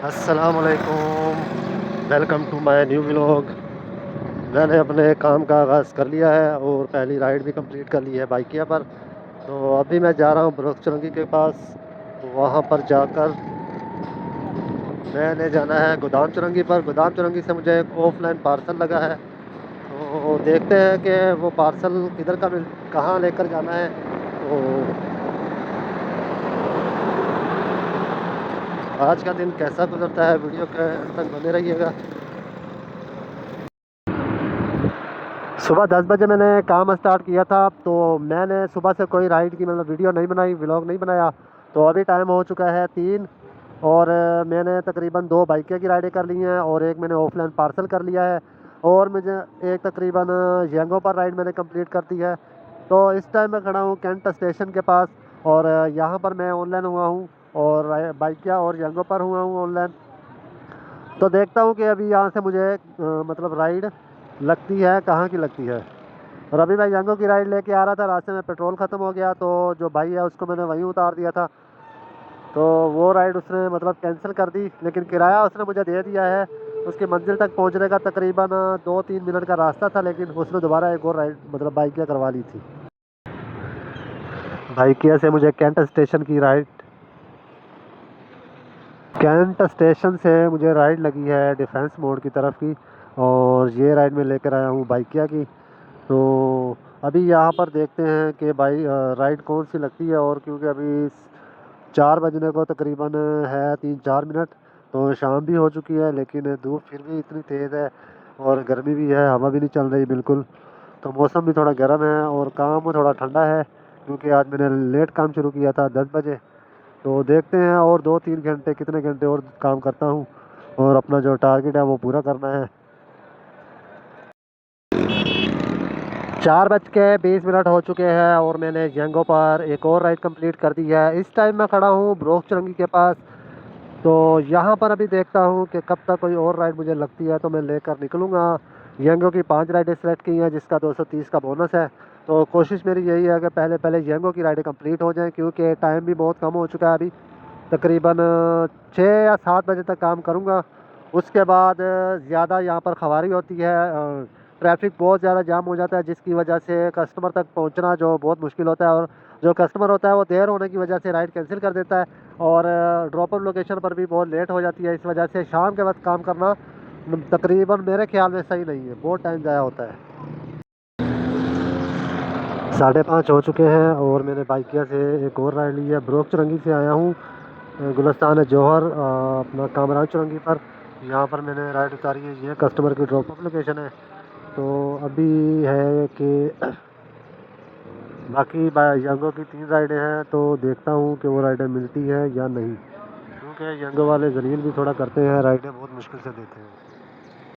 अस्सलाम वालेकुम, welcome to my new vlog. मैंने अपने काम का आगाज़ कर लिया है और पहली राइड भी कंप्लीट कर ली है बाइकिया पर। तो अभी मैं जा रहा हूँ बरोक चुरंगी के पास। वहाँ पर जाकर मैंने जाना है गोदाम चुरंगी पर। गोदाम चुरंगी से मुझे एक ऑफलाइन पार्सल लगा है, तो देखते हैं कि वो पार्सल किधर का मिल कहाँ लेकर जाना है। तो आज का दिन कैसा गुजरता है, वीडियो के अंत तक बने रहिएगा। सुबह 10 बजे मैंने काम स्टार्ट किया था, तो मैंने सुबह से कोई राइड की मतलब वीडियो नहीं बनाई, व्लॉग नहीं बनाया। तो अभी टाइम हो चुका है 3, और मैंने तकरीबन 2 बाइकें की राइडें कर ली हैं और एक मैंने ऑफलाइन पार्सल कर लिया है। और मुझे एक तकरीबन यंगो पर राइड मैंने कंप्लीट कर दी है। तो इस टाइम मैं खड़ा हूँ कैंट स्टेशन के पास, और यहाँ पर मैं ऑनलाइन हुआ हूँ और बाइकिया और यंगो पर हुआ हूँ ऑनलाइन। तो देखता हूँ कि अभी यहाँ से मुझे मतलब राइड लगती है कहाँ की लगती है। और अभी मैं यंगो की राइड लेके आ रहा था, रास्ते में पेट्रोल ख़त्म हो गया, तो जो भाई है उसको मैंने वहीं उतार दिया था। तो वो राइड उसने मतलब कैंसिल कर दी, लेकिन किराया उसने मुझे दे दिया है। उसकी मंजिल तक पहुंचने का तकरीबन 2-3 मिनट का रास्ता था, लेकिन उसने दोबारा एक और राइड मतलब बाइकिया करवा ली थी। बाइकिया से मुझे कैंट स्टेशन की राइड कैंट स्टेशन से मुझे राइड लगी है डिफेंस मोड़ की तरफ की, और ये राइड में लेकर आया हूँ बाइकिया की। तो अभी यहाँ पर देखते हैं कि राइड कौन सी लगती है। और क्योंकि अभी 4 बजने को तकरीबन है 3-4 मिनट, तो शाम भी हो चुकी है, लेकिन धूप फिर भी इतनी तेज़ है और गर्मी भी है, हवा भी नहीं चल रही बिल्कुल। तो मौसम भी थोड़ा गर्म है और काम थोड़ा ठंडा है, क्योंकि आज मैंने लेट काम शुरू किया था 10 बजे। तो देखते हैं और 2-3 घंटे कितने घंटे और काम करता हूँ, और अपना जो टारगेट है वो पूरा करना है। 4:20 हो चुके हैं और मैंने यंगो पर एक और राइड कंप्लीट कर दी है। इस टाइम मैं खड़ा हूँ बरोक चुरंगी के पास। तो यहाँ पर अभी देखता हूँ कि कब तक कोई और राइड मुझे लगती है, तो मैं लेकर निकलूँगा। यंगो की 5 राइडें सेलेक्ट की हैं, जिसका 230 का बोनस है। तो कोशिश मेरी यही है कि पहले पहले यंगो की राइडें कंप्लीट हो जाएं, क्योंकि टाइम भी बहुत कम हो चुका है। अभी तकरीबन 6 या 7 बजे तक काम करूँगा। उसके बाद ज़्यादा यहाँ पर खवारी होती है, ट्रैफिक बहुत ज़्यादा जाम हो जाता है, जिसकी वजह से कस्टमर तक पहुँचना जो बहुत मुश्किल होता है। और जो कस्टमर होता है वो देर होने की वजह से राइड कैंसिल कर देता है, और ड्रॉप अप लोकेशन पर भी बहुत लेट हो जाती है। इस वजह से शाम के वक्त काम करना तकरीबन मेरे ख्याल में सही नहीं है, बहुत टाइम ज़ाया होता है। 5:30 हो चुके हैं और मैंने बाइकिया से एक और राइड ली है। बरोक चुरंगी से आया हूँ गुलस्तान जौहर अपना कामरान चुरंगी पर। यहाँ पर मैंने राइड उतारी है, ये कस्टमर की ड्रॉप अप लोकेशन है। तो अभी है कि बाकी यंगो की 3 राइडें हैं, तो देखता हूँ कि वो राइडें मिलती है या नहीं, क्योंकि यंगो वाले जलील भी थोड़ा करते हैं, राइडें बहुत मुश्किल से देते हैं।